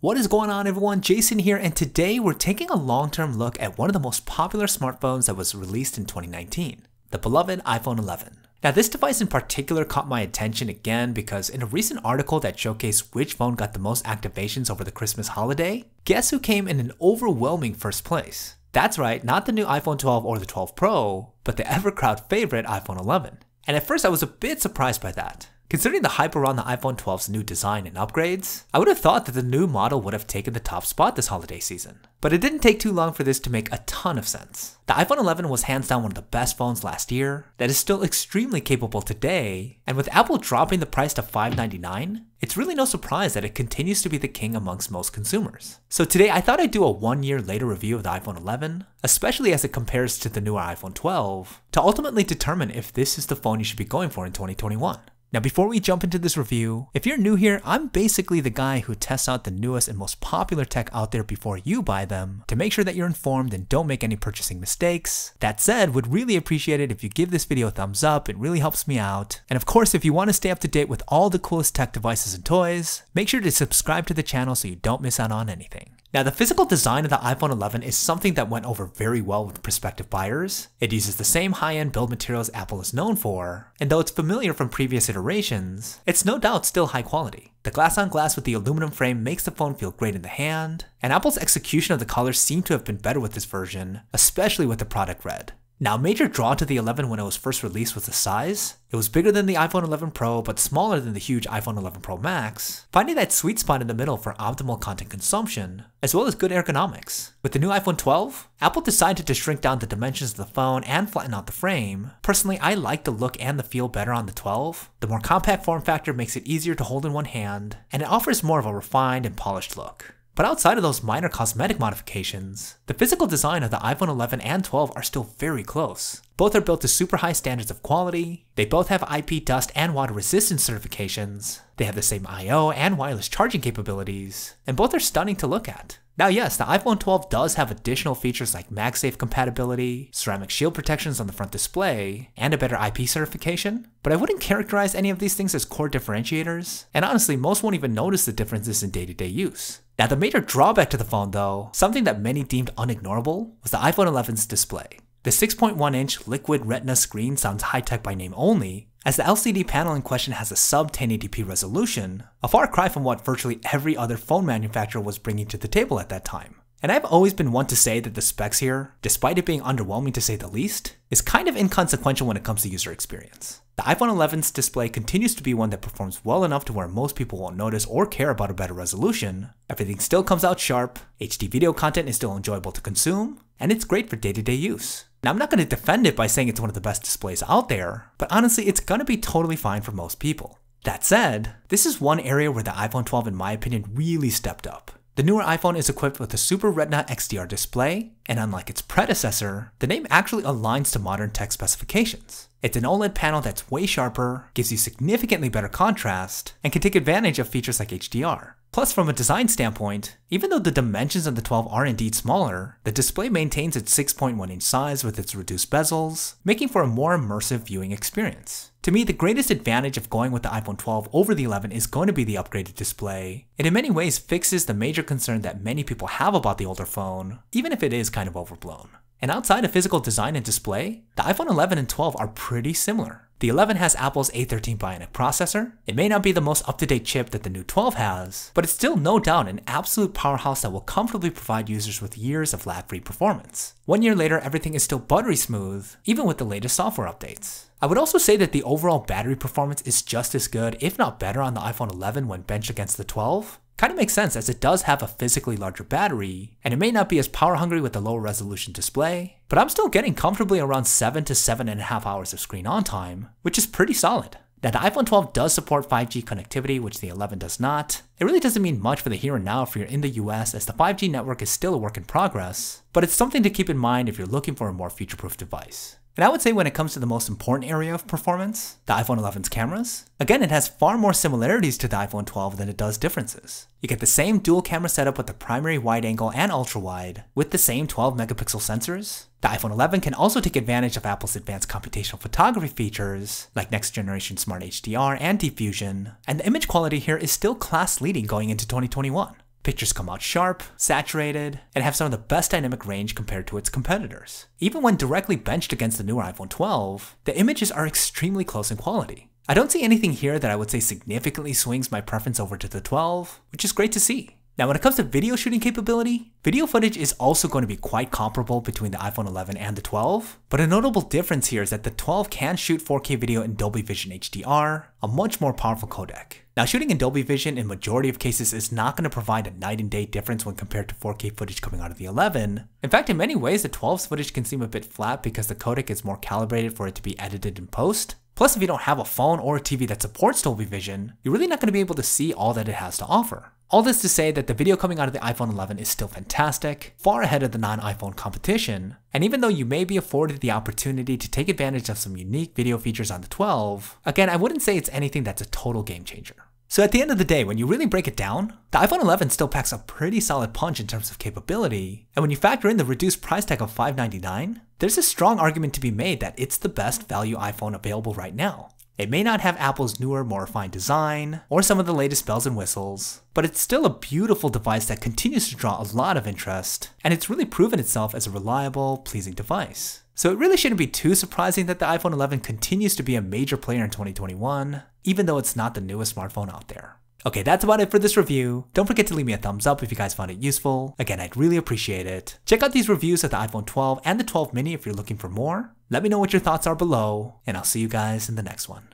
What is going on, everyone? Jason here, and today we're taking a long-term look at one of the most popular smartphones that was released in 2019, the beloved iPhone 11. Now, this device in particular caught my attention again because in a recent article that showcased which phone got the most activations over the Christmas holiday, guess who came in an overwhelming first place? That's right, not the new iPhone 12 or the 12 Pro, but the ever-crowd favorite iPhone 11. And at first I was a bit surprised by that. Considering the hype around the iPhone 12's new design and upgrades, I would have thought that the new model would have taken the top spot this holiday season. But it didn't take too long for this to make a ton of sense. The iPhone 11 was hands down one of the best phones last year, that is still extremely capable today, and with Apple dropping the price to $599, it's really no surprise that it continues to be the king amongst most consumers. So today I thought I'd do a 1 year later review of the iPhone 11, especially as it compares to the newer iPhone 12, to ultimately determine if this is the phone you should be going for in 2021. Now, before we jump into this review, if you're new here, I'm basically the guy who tests out the newest and most popular tech out there before you buy them to make sure that you're informed and don't make any purchasing mistakes. That said, would really appreciate it if you give this video a thumbs up, it really helps me out. And of course, if you want to stay up to date with all the coolest tech devices and toys, make sure to subscribe to the channel so you don't miss out on anything. Now, the physical design of the iPhone 11 is something that went over very well with prospective buyers. It uses the same high-end build materials Apple is known for, and though it's familiar from previous iterations, it's no doubt still high quality. The glass-on-glass with the aluminum frame makes the phone feel great in the hand, and Apple's execution of the colors seemed to have been better with this version, especially with the product red. Now, a major draw to the 11 when it was first released was the size. It was bigger than the iPhone 11 Pro, but smaller than the huge iPhone 11 Pro Max, finding that sweet spot in the middle for optimal content consumption, as well as good ergonomics. With the new iPhone 12, Apple decided to shrink down the dimensions of the phone and flatten out the frame. Personally, I like the look and the feel better on the 12. The more compact form factor makes it easier to hold in one hand, and it offers more of a refined and polished look. But outside of those minor cosmetic modifications, the physical design of the iPhone 11 and 12 are still very close. Both are built to super high standards of quality, they both have IP dust and water resistance certifications, they have the same I/O and wireless charging capabilities, and both are stunning to look at. Now yes, the iPhone 12 does have additional features like MagSafe compatibility, ceramic shield protections on the front display, and a better IP certification, but I wouldn't characterize any of these things as core differentiators, and honestly most won't even notice the differences in day-to-day use. Now, the major drawback to the phone though, something that many deemed unignorable, was the iPhone 11's display. The 6.1-inch liquid retina screen sounds high-tech by name only, as the LCD panel in question has a sub 1080p resolution, a far cry from what virtually every other phone manufacturer was bringing to the table at that time. And I've always been one to say that the specs here, despite it being underwhelming to say the least, is kind of inconsequential when it comes to user experience. The iPhone 11's display continues to be one that performs well enough to where most people won't notice or care about a better resolution, everything still comes out sharp, HD video content is still enjoyable to consume, and it's great for day-to-day use. Now, I'm not going to defend it by saying it's one of the best displays out there, but honestly it's going to be totally fine for most people. That said, this is one area where the iPhone 12 in my opinion really stepped up. The newer iPhone is equipped with a Super Retina XDR display, and unlike its predecessor, the name actually aligns to modern tech specifications. It's an OLED panel that's way sharper, gives you significantly better contrast, and can take advantage of features like HDR. Plus, from a design standpoint, even though the dimensions of the 12 are indeed smaller, the display maintains its 6.1-inch size with its reduced bezels, making for a more immersive viewing experience. To me, the greatest advantage of going with the iPhone 12 over the 11 is going to be the upgraded display. It in many ways fixes the major concern that many people have about the older phone, even if it is kind of overblown. And outside of physical design and display, the iPhone 11 and 12 are pretty similar. The 11 has Apple's A13 Bionic processor. It may not be the most up-to-date chip that the new 12 has, but it's still no doubt an absolute powerhouse that will comfortably provide users with years of lag-free performance. 1 year later, everything is still buttery smooth, even with the latest software updates. I would also say that the overall battery performance is just as good, if not better, on the iPhone 11 when benched against the 12. Kind of makes sense as it does have a physically larger battery, and it may not be as power hungry with the lower resolution display, but I'm still getting comfortably around 7 to 7.5 hours of screen on time, which is pretty solid. Now, the iPhone 12 does support 5G connectivity, which the 11 does not. It really doesn't mean much for the here and now if you're in the US, as the 5G network is still a work in progress, but it's something to keep in mind if you're looking for a more future-proof device. And I would say when it comes to the most important area of performance, the iPhone 11's cameras, again it has far more similarities to the iPhone 12 than it does differences. You get the same dual camera setup with the primary wide angle and ultra wide, with the same 12 megapixel sensors. The iPhone 11 can also take advantage of Apple's advanced computational photography features, like next generation Smart HDR and Deep Fusion, and the image quality here is still class leading going into 2021. Pictures come out sharp, saturated, and have some of the best dynamic range compared to its competitors. Even when directly benched against the newer iPhone 12, the images are extremely close in quality. I don't see anything here that I would say significantly swings my preference over to the 12, which is great to see. Now when it comes to video shooting capability, video footage is also going to be quite comparable between the iPhone 11 and the 12, but a notable difference here is that the 12 can shoot 4K video in Dolby Vision HDR, a much more powerful codec. Now shooting in Dolby Vision in majority of cases is not going to provide a night and day difference when compared to 4K footage coming out of the 11. In fact, in many ways the 12's footage can seem a bit flat because the codec is more calibrated for it to be edited in post. Plus, if you don't have a phone or a TV that supports Dolby Vision, you're really not going to be able to see all that it has to offer. All this to say that the video coming out of the iPhone 11 is still fantastic, far ahead of the non-iPhone competition, and even though you may be afforded the opportunity to take advantage of some unique video features on the 12, again, I wouldn't say it's anything that's a total game changer. So at the end of the day, when you really break it down, the iPhone 11 still packs a pretty solid punch in terms of capability, and when you factor in the reduced price tag of $599, there's a strong argument to be made that it's the best value iPhone available right now. It may not have Apple's newer, more refined design, or some of the latest bells and whistles, but it's still a beautiful device that continues to draw a lot of interest, and it's really proven itself as a reliable, pleasing device. So it really shouldn't be too surprising that the iPhone 11 continues to be a major player in 2021, even though it's not the newest smartphone out there. Okay, that's about it for this review. Don't forget to leave me a thumbs up if you guys found it useful. Again, I'd really appreciate it. Check out these reviews of the iPhone 12 and the 12 mini if you're looking for more. Let me know what your thoughts are below, and I'll see you guys in the next one.